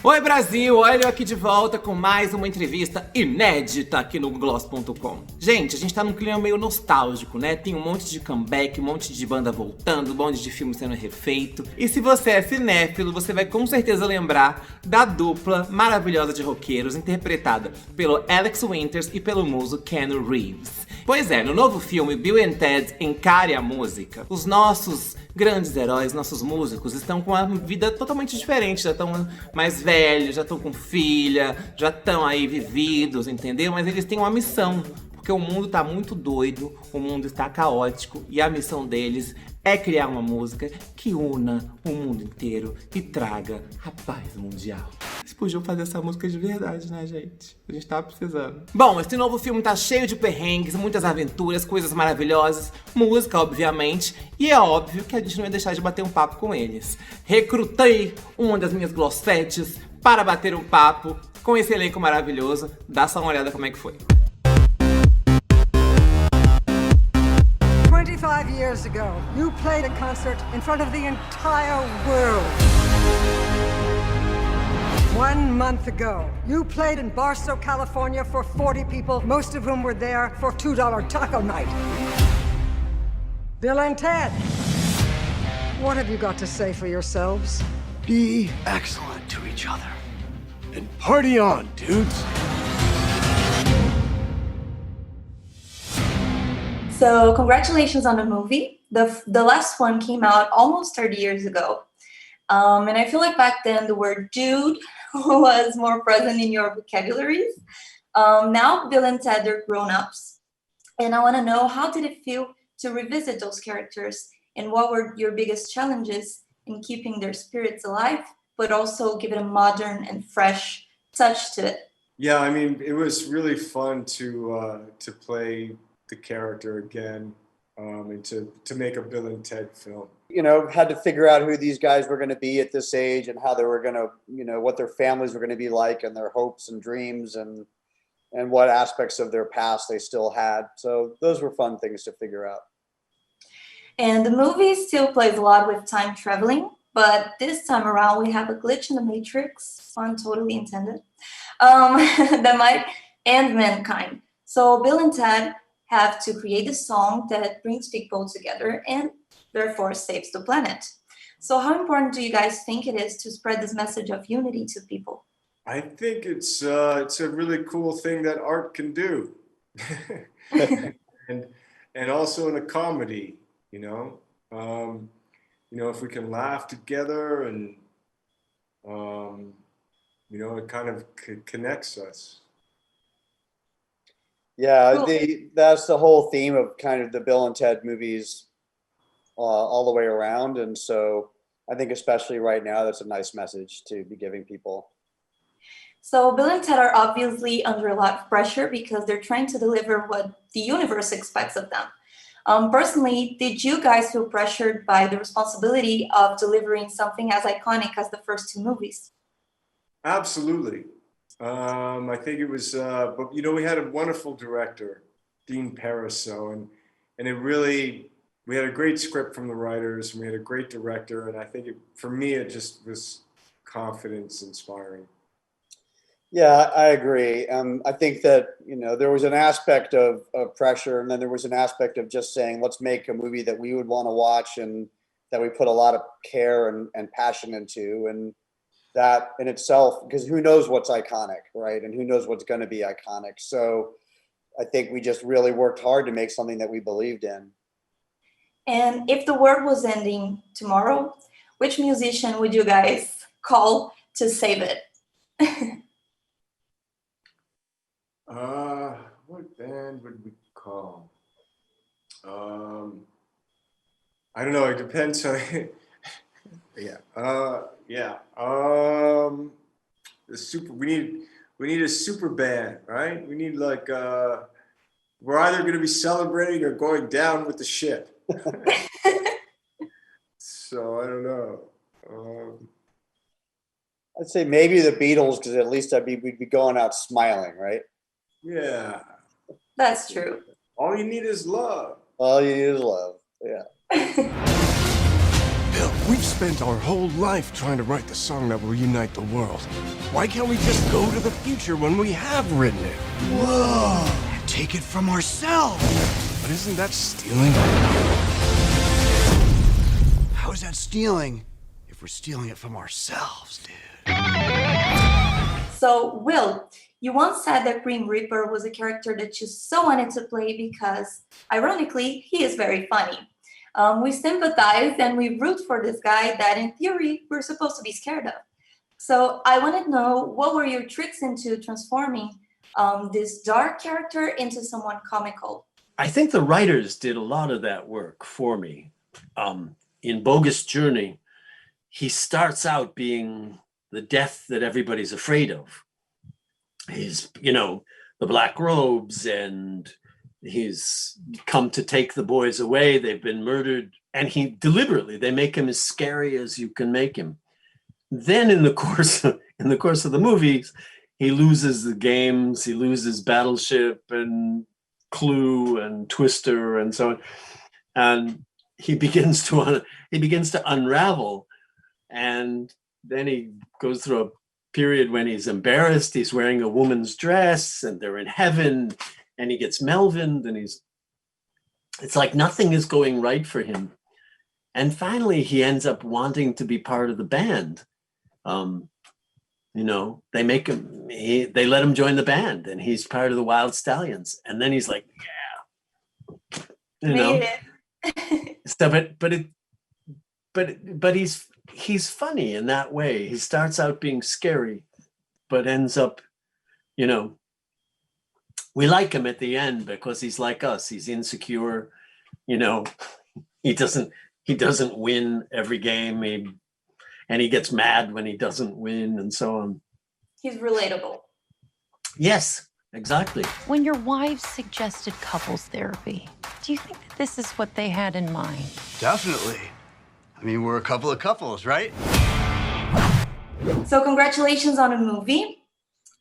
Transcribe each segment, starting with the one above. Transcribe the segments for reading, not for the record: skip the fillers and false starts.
Oi Brasil, olha eu aqui de volta com mais uma entrevista inédita aqui no gloss.com. Gente, a gente tá num clima meio nostálgico, né? Tem um monte de comeback, um monte de banda voltando, um monte de filme sendo refeito. E se você é cinéfilo, você vai com certeza lembrar da dupla maravilhosa de roqueiros interpretada pelo Alex Winters e pelo muso Keanu Reeves. Pois é, no novo filme Bill and Ted Encare a Música, os nossos grandes heróis, nossos músicos, estão com uma vida totalmente diferente, já estão mais velhos, já estão com filha, já estão aí vividos, entendeu? Mas eles têm uma missão, porque o mundo tá muito doido, o mundo está caótico e a missão deles é criar uma música que una o mundo inteiro e traga a paz mundial. Eles podiam fazer essa música de verdade, né, gente? A gente tava precisando. Bom, esse novo filme tá cheio de perrengues, muitas aventuras, coisas maravilhosas, música, obviamente, e é óbvio que a gente não ia deixar de bater um papo com eles. Recrutei uma das minhas glossetes para bater um papo com esse elenco maravilhoso. Dá só uma olhada como é que foi. 25 years ago, you played a concert in front of the entire world. 1 month ago, you played in Barstow, California for 40 people, most of whom were there for $2 taco night. Bill and Ted, what have you got to say for yourselves? Be excellent to each other. And party on, dudes. So congratulations on the movie. The last one came out almost 30 years ago. And I feel like back then the word dude was more present in your vocabularies. Now Bill and Ted are grown-ups. And I want to know, how did it feel to revisit those characters? And what were your biggest challenges in keeping their spirits alive, but also give it a modern and fresh touch to it? Yeah, I mean, it was really fun to play the character again, and to make a Bill and Ted film. You know, had to figure out who these guys were going to be at this age and how they were going to, you know, what their families were going to be like and their hopes and dreams and what aspects of their past they still had. So those were fun things to figure out. And the movie still plays a lot with time traveling, but this time around we have a glitch in the matrix, pun totally intended, that might end mankind. So Bill and Ted have to create a song that brings people together and therefore saves the planet. So how important do you guys think it is to spread this message of unity to people? I think it's a really cool thing that art can do, and also in a comedy, you know, if we can laugh together and it kind of connects us. Yeah, Cool. that's the whole theme of kind of the Bill and Ted movies all the way around. And so I think especially right now, that's a nice message to be giving people. So Bill and Ted are obviously under a lot of pressure because they're trying to deliver what the universe expects of them. Personally, did you guys feel pressured by the responsibility of delivering something as iconic as the first two movies? Absolutely. I think it was, but we had a wonderful director, Dean Pariseau, and it really, we had a great script from the writers, and we had a great director, and I think for me, it just was confidence inspiring. Yeah, I agree. I think that, there was an aspect of pressure, and then there was an aspect of just saying, let's make a movie that we would want to watch and that we put a lot of care and passion into. And that in itself, because who knows what's iconic, right? And who knows what's going to be iconic. So I think we just really worked hard to make something that we believed in. And if the world was ending tomorrow, which musician would you guys call to save it? What band would we call? I don't know. It depends on. Yeah. We need a super band, right? We need we're either going to be celebrating or going down with the ship. So I don't know. I'd say maybe the Beatles, because at least we'd be going out smiling, right? Yeah. That's true. All you need is love. All you need is love. Yeah. Bill. We've spent our whole life trying to write the song that will unite the world. Why can't we just go to the future when we have written it? Whoa! Take it from ourselves! But isn't that stealing? How is that stealing if we're stealing it from ourselves, dude? So, Will, you once said that Grim Reaper was a character that you so wanted to play because, ironically, he is very funny. We sympathize and we root for this guy that, in theory, we're supposed to be scared of. So I want to know, what were your tricks into transforming this dark character into someone comical? I think the writers did a lot of that work for me. In Bogus Journey, he starts out being the death that everybody's afraid of. He's, the black robes, and he's come to take the boys away. They've been murdered. And they make him as scary as you can make him. Then in the course of the movies, he loses the games, he loses Battleship and Clue and Twister and so on. And he begins to unravel. And then he goes through a period when he's embarrassed. He's wearing a woman's dress and they're in heaven, and he gets Melvined, and it's like nothing is going right for him. And finally he ends up wanting to be part of the band. They make him, they let him join the band, and he's part of the Wild Stallions. And then he's like, So, but he's funny in that way. He starts out being scary, but ends up, we like him at the end because he's like us. He's insecure, he doesn't win every game. And he gets mad when he doesn't win, and so on. He's relatable. Yes, exactly. When your wives suggested couples therapy, do you think that this is what they had in mind? Definitely. I mean, we're a couple of couples, right? So congratulations on the movie.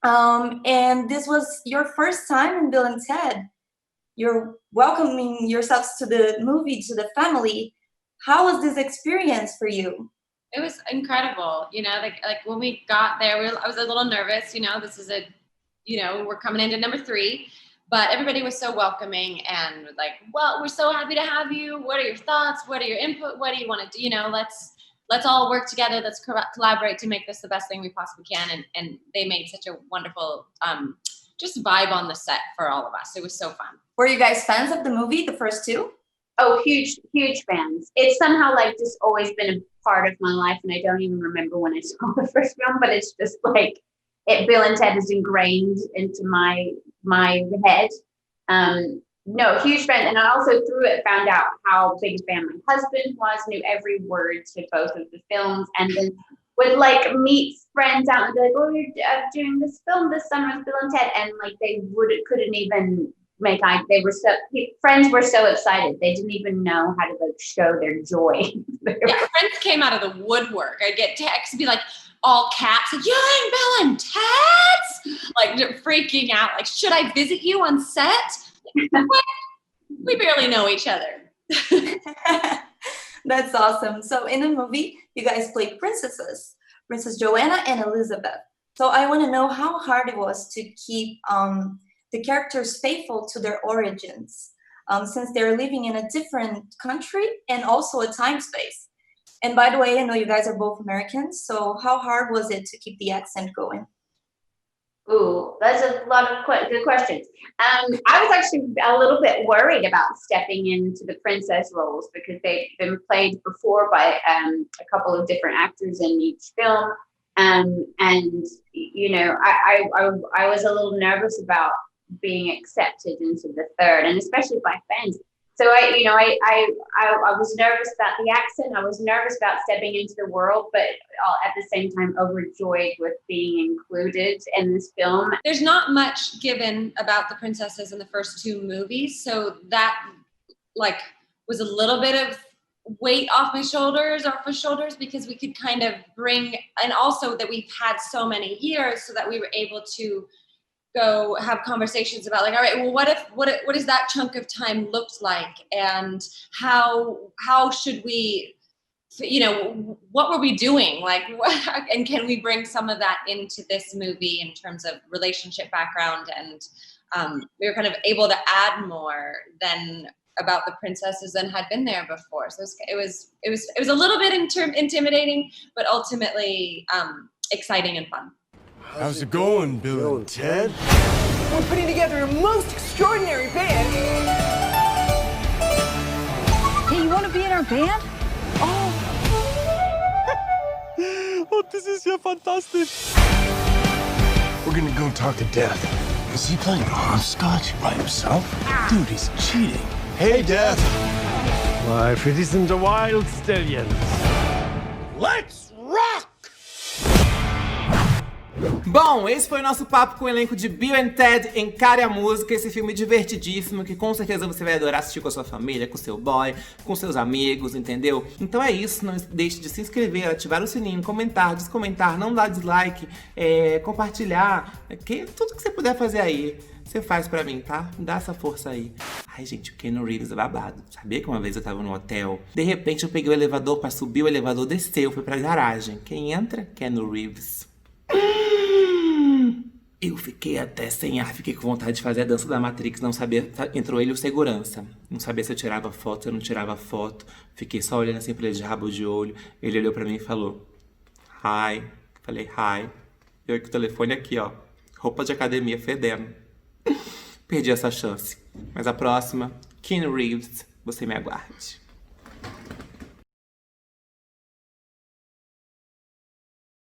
And this was your first time in Bill and Ted. You're welcoming yourselves to the movie, to the family. How was this experience for you? It was incredible. Like when we got there, I was a little nervous. This is we're coming into number 3, but everybody was so welcoming and like, well, we're so happy to have you. What are your thoughts? What are your input? What do you want to do? Let's all work together. Let's collaborate to make this the best thing we possibly can. And they made such a wonderful, just vibe on the set for all of us. It was so fun. Were you guys fans of the movie, the first 2? Oh, huge fans. It's somehow like just always been a part of my life, and I don't even remember when I saw the first film, but it's just like Bill and Ted is ingrained into my head. No, huge fan. And I also through it found out how big a fan my husband was, knew every word to both of the films, and then would like meet friends out and be like, oh, you're doing this film this summer with Bill and Ted, and like they couldn't even friends were so excited they didn't even know how to like show their joy. Yeah, friends came out of the woodwork. I'd get texts, be like all caps, like, you're in Bill and Ted's, like freaking out, like, should I visit you on set? What? We barely know each other. That's awesome. So in the movie, you guys played princesses, Princess Joanna and Elizabeth. So I want to know how hard it was to keep the characters faithful to their origins, since they're living in a different country and also a time space. And by the way, I know you guys are both Americans, so how hard was it to keep the accent going? Ooh, that's a lot of good questions. I was actually a little bit worried about stepping into the princess roles because they've been played before by a couple of different actors in each film. And, I was a little nervous about being accepted into the third, and especially by fans. So I was nervous about the accent. I was nervous about stepping into the world, but at the same time overjoyed with being included in this film. There's not much given about the princesses in the first 2 movies, so that like was a little bit of weight off my shoulders, because we could kind of bring, and also that we've had so many years, so that we were able to go have conversations about like, all right, well, what does that chunk of time looked like, and how should we you know, what were we doing? Like, and can we bring some of that into this movie in terms of relationship background? And we were kind of able to add more than about the princesses than had been there before. So it was a little bit intimidating, but ultimately exciting and fun. How's it going, Bill and Ted? We're putting together a most extraordinary band. Hey, you want to be in our band? Oh, this is ja fantastisch. We're gonna go talk to Death. Is he playing hopscotch by himself? Dude, he's cheating. Hey, Death. Life, it isn't a wild stallion. Let's rock! Bom, esse foi o nosso papo com o elenco de Bill and Ted, Encare a Música, esse filme divertidíssimo que com certeza você vai adorar assistir com a sua família, com seu boy, com seus amigos, entendeu? Então é isso, não deixe de se inscrever, ativar o sininho, comentar, descomentar, não dar dislike, compartilhar, tudo que você puder fazer aí, você faz pra mim, tá? Dá essa força aí. Ai, gente, o Keanu Reeves é babado. Sabia que uma vez eu tava no hotel, de repente eu peguei o elevador pra subir, o elevador desceu, foi pra garagem. Quem entra? Keanu Reeves. Eu fiquei até sem ar, fiquei com vontade de fazer a dança da Matrix, não sabia, entrou ele e o segurança, não sabia se eu tirava foto, se eu não tirava foto, fiquei só olhando assim pra ele de rabo de olho, ele olhou pra mim e falou, hi, falei, hi, eu com o telefone aqui, ó, roupa de academia fedendo, perdi essa chance, mas a próxima, Keanu Reeves, você me aguarde.